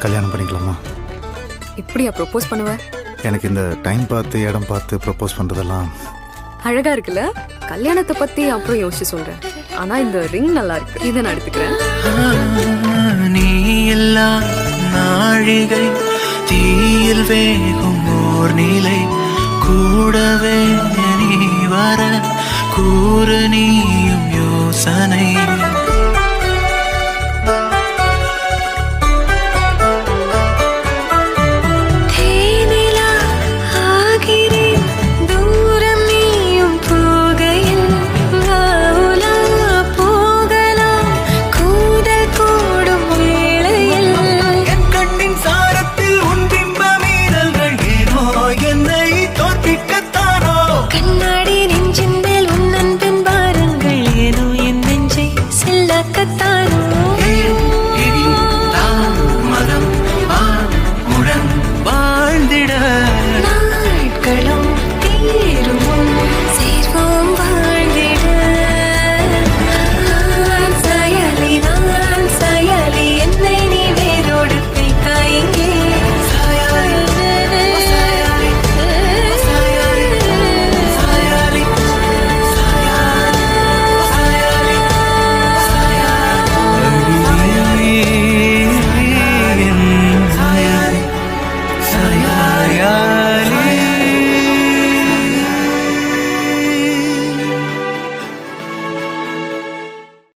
கல்யாணம் பண்ணிக்கலாமா? இப்படியா ப்ரொபோஸ் பண்ணுவ? எனக்கு இந்த டைம் பார்த்து இடம் பார்த்து ப்ரப்போஸ் பண்ணுறதெல்லாம் அழகா இருக்குல்ல? கல்யாணத்தை பத்தி அப்புறம் யோசிச்சு சொல்றேன். ஆனா இந்த ரிங் நல்லா இருக்கு, இதை நான் எடுத்துக்கிறேன். நீ எல்லாம் நாழிகை தீயில் வேகும் ஓர் நிலை கூடவே நீ வர கூறு நீயும் யோசனை